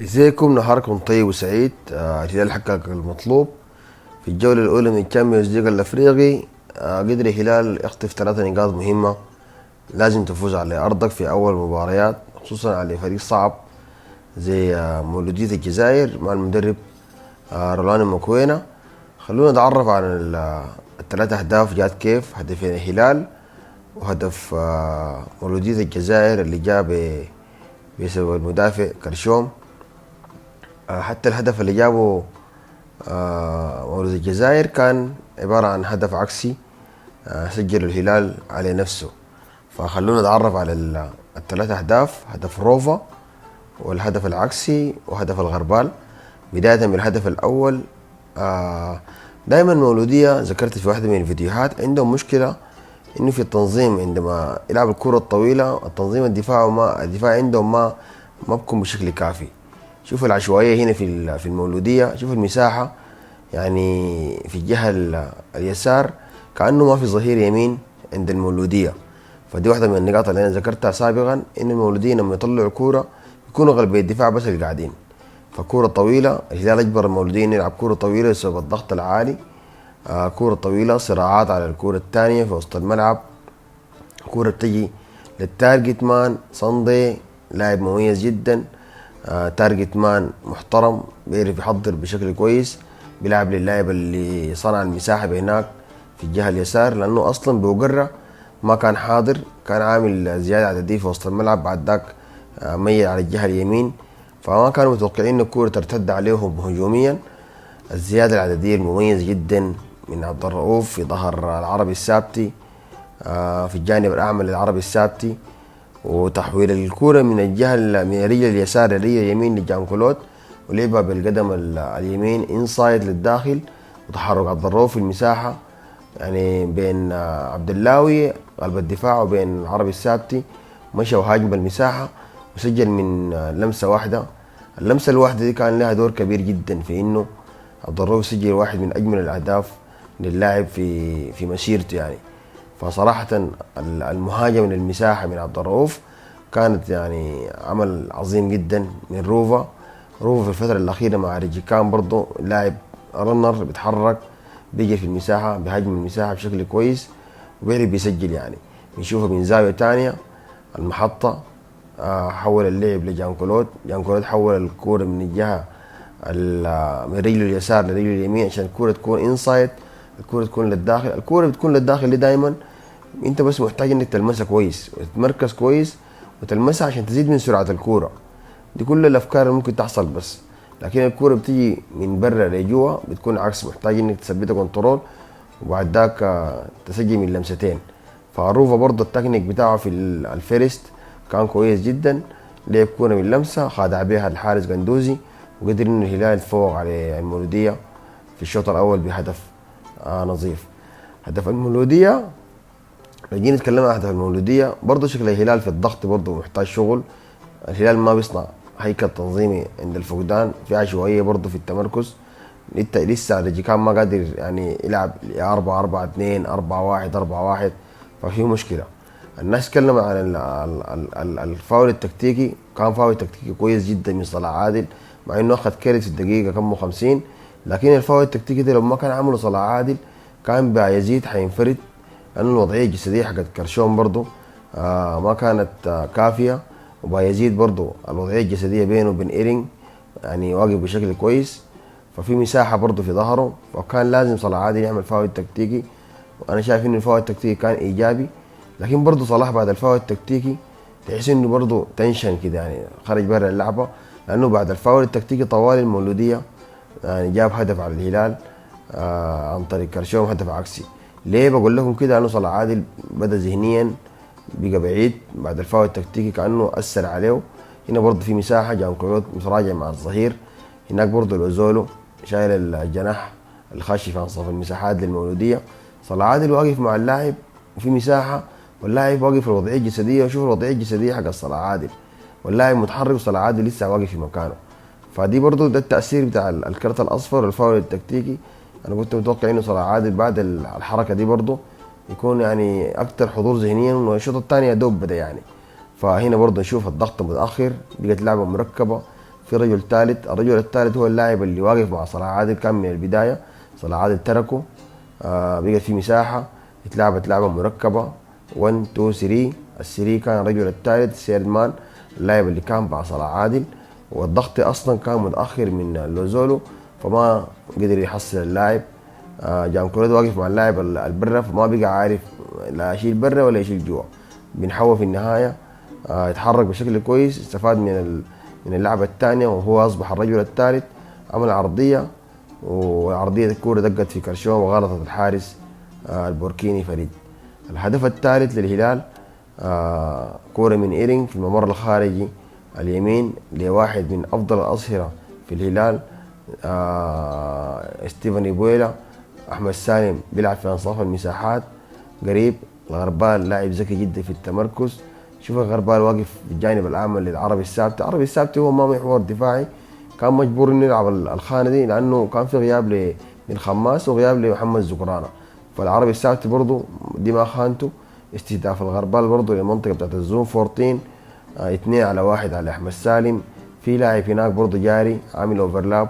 ازيكم؟ نهاركم طيب وسعيد. الهلال حقق المطلوب في الجولة الأولى من الشامبيونز ليج الأفريقي. قدر الهلال يخطف 3 نقاط مهمة لازم تفوز على أرضك في أول مباريات، خصوصا على فريق صعب زي مولودية الجزائر مع المدرب رولان مكوينة. خلونا نتعرف على ال3 أهداف جات كيف. هدفين الهلال وهدف مولودية الجزائر اللي جاء بسبب المدافع كرشوم. حتى الهدف اللي جابه مولود الجزائر كان عبارة عن هدف عكسي سجل الهلال على نفسه. فخلونا نتعرف على ال3 أهداف: هدف روفا والهدف العكسي وهدف الغربال. بداية بالهدف الأول، دائما مولودية ذكرت في واحدة من الفيديوهات عندهم مشكلة انه في التنظيم. عندما يلعب الكرة الطويلة التنظيم الدفاع عندهم ما بكون بشكل كافي. شوف العشوائية هنا في المولودية، شوف المساحة، يعني في الجهة اليسار كأنه ما في ظهير يمين عند المولودية. فدي واحدة من النقاط اللي أنا ذكرتها سابقا، إن المولودية لما يطلعوا كورة يكونوا غالبية الدفاع بس اللي قاعدين. فكورة طويلة، الهلال أجبر المولوديين يلعب كورة طويلة بسبب الضغط العالي. كورة طويلة، صراعات على الكورة الثانية في وسط الملعب، كورة بتجي للتارجت مان. صندي لاعب مميز جدا، تارجت مان محترم، بيعرف يحضر بشكل كويس، بيلعب للاعب اللي صنع المساحة بهناك في الجهة اليسار، لأنه أصلا بوقرة ما كان حاضر، كان عامل زيادة عددية في وسط الملعب، بعد ذاك ميل على الجهة اليمين. فما كانوا متوقعين إن الكورة ترتد عليهم هجوميا. الزيادة العددية المميز جدا من عبد الرؤوف في ظهر العربي السابتي، في الجانب الأعمى للعربي السابتي، وتحويل الكرة من الجهة من الرجل اليسار للرجل اليمين لجان كلوت، ولعبها بالقدم اليمين انسايد للداخل، وتحرك عبد الرؤوف في المساحة يعني بين عبد اللاوي قلب الدفاع وبين العربي السابتي، مشى وهاجم بالمساحة وسجل من لمسة واحدة. اللمسة الواحدة دي كان لها دور كبير جدا في انه عبد الرؤوف سجل واحد من اجمل الاهداف للاعب في مسيرته يعني. فصراحة المهاجمة من المساحة من عبد الرؤوف كانت يعني عمل عظيم جدا من روفا. روفا في الفترة الأخيرة مع ريجيكان برضه لاعب رنر، بيتحرك، بيجي في المساحة، بيهاجم المساحة بشكل كويس وبيعرف بيسجل يعني. بنشوفه من زاوية تانية المحطة، حول اللعب لجان كلوت، جان كلوت حول الكورة من الجهة من رجله اليسار لرجله اليمين عشان الكورة تكون انسايد، الكورة تكون للداخل. الكورة بتكون للداخل دي دايما انت بس محتاج انك تلمسها كويس وتتمركز كويس وتلمسها عشان تزيد من سرعة الكورة. دي كل الافكار اللي ممكن تحصل بس. لكن الكورة بتيجي من برا لجوا بتكون عكس، محتاج انك تثبتها كنترول وبعد ذاك تسجل من لمستين. فاروفا برضه التكنيك بتاعه في الفيرست كان كويس جدا، لعب كورة من لمسة خادع بها الحارس قندوزي، وقدر انه الهلال يتفوق على المولودية في الشوط الاول بهدف نظيف. هدف المولودية، لو جينا نتكلم عن هدف المولودية برضه شكل الهلال في الضغط برضه محتاج شغل. الهلال ما بيصنع هيكل تنظيمي عند الفقدان، في عشوائية برضه في التمركز. لسه ريجيكان ما قادر يعني يلعب 4-4-2 4-1 4-1، ففي مشكلة. الناس تكلم عن الفاول التكتيكي، كان فاول تكتيكي كويس جدا من صلاح عادل مع انه اخذ كارت في الدقيقة كم 50، لكن الفاول التكتيكي ده لو ما كان عمله صلاح عادل كان بايزيد حينفرد، لأن الوضعية الجسدية حقت كرشون برضو ما كانت كافية، وبايزيد برضو الوضعية الجسدية بينه وبين إيرينج يعني واقف بشكل كويس، ففي مساحة برضو في ظهره، فكان لازم صلاح عادل يعمل فاول تكتيكي. وأنا شايف إن الفاول التكتيكي كان إيجابي، لكن برضو صلاح بعد الفاول التكتيكي تحس إنه برضو تنشن كده يعني خرج برا اللعبة، لأنه بعد الفاول التكتيكي طوال المولودية يعني جاب هدف على الهلال عن طريق كرشوم، هدف عكسي. ليه بقول لكم كده؟ لانه صلاح عادل بدا ذهنيا بقى بعيد بعد الفاول التكتيكي كانه اثر عليه. هنا برضه في مساحه، جان كلوت متراجع مع الظهير، هناك برضه الأوزولو شايل الجناح الخاشف عن صف المساحات للمولوديه. صلاح عادل واقف مع اللاعب وفي مساحه، واللاعب واقف في الوضعيه الجسديه، وشوف الوضعيه الجسديه حق صلاح عادل، واللاعب متحرك وصلاح عادل لسه واقف في مكانه. فدي برضه ده التاثير بتاع الكرت الاصفر والفاول التكتيكي. انا كنت متوقع انه صلاح عادل بعد الحركه دي برضه يكون يعني اكثر حضور ذهنيا، والشوط الثاني يا دوب بدا يعني. فهنا برضه نشوف الضغط متاخر، بقت لعبه مركبه، في رجل ثالث. الرجل الثالث هو اللاعب اللي واقف مع صلاح عادل كان من البدايه، صلاح عادل تركه، بقت في مساحه، اتلعبت لعبه مركبه 1 2 3. السري كان الرجل الثالث سيرمان، اللاعب اللي كان مع صلاح عادل، والضغط اصلا كان متاخر من لوزولو فما قدر يحصل اللاعب. جام كوريد واقف مع اللاعب البرة فما بقى عارف لا يشيل برا ولا يشيل جوا. بنحاول في النهايه يتحرك بشكل كويس، استفاد من اللعبه الثانيه وهو اصبح الرجل الثالث، عمل عرضيه، وعرضيه الكوره دقت في كرشون وغلطت الحارس البوركيني فريد. الهدف الثالث للهلال كوره من ايرينج في الممر الخارجي اليمين لواحد من افضل الاظهره في الهلال، ستيفن إيبويلا. احمد سالم بيلعب في انصاف المساحات قريب. الغربال لاعب ذكي جدا في التمركز. شوف الغربال واقف في الجانب الاعمى للعربي السابتي. العربي السابتي هو ما محور دفاعي، كان مجبور انه يلعب الخانه دي لانه كان في غياب للخماس وغياب لمحمد زكرانه. فالعربي السابتي برضه دي ما خانته. استهداف الغربال برضه للمنطقه بتاعت الزون 14، 2-1 على احمد سالم. في لاعب هناك برضه جاري عامل اوفرلاب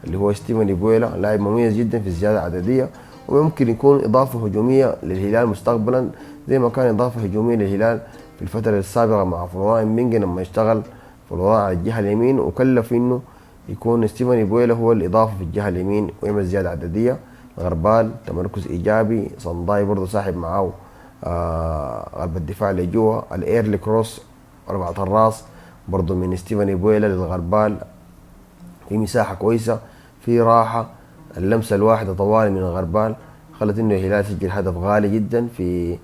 اللي هو ستيفن إيبويلا، لاعب مميز جدا في الزياده العدديه، وممكن يكون اضافه هجوميه للهلال مستقبلا زي ما كان اضافه هجوميه للهلال في الفتره السابقه مع فلوران بينج لما اشتغل فلوران على الجهه اليمين وكلف انه يكون ستيفن إيبويلا هو الاضافه في الجهه اليمين ويعمل زياده عدديه. غربال تمركز ايجابي، صنداي برضه ساحب معاه قلب الدفاع اللي جوا. الايرلي كروس ربعة الراس برضه من ستيفن إيبويلا للغربال في مساحه كويسه، في راحه. اللمسه الواحده طوالي من الغربال خلت انه الهلال يسجل هدف غالي جدا في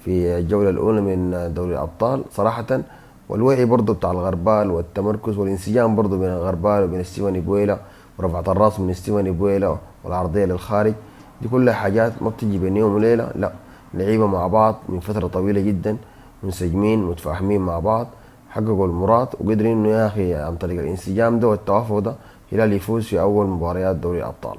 الجوله الاولى من دوري الابطال صراحه. والوعي برضه بتاع الغربال والتمركز والانسجام برضه بين الغربال وبين ستيفن إيبويلا ورفعه الراس من ستيفن إيبويلا والعرضيه للخارج، دي كلها حاجات ما بتجي بين يوم وليله، لا، لعيبه مع بعض من فتره طويله جدا، منسجمين متفاهمين مع بعض، حققوا المراد وقدروا انه يا اخي عن طريق الانسجام ده والتوافق ده هلال يفوز في اول مباريات دوري الابطال.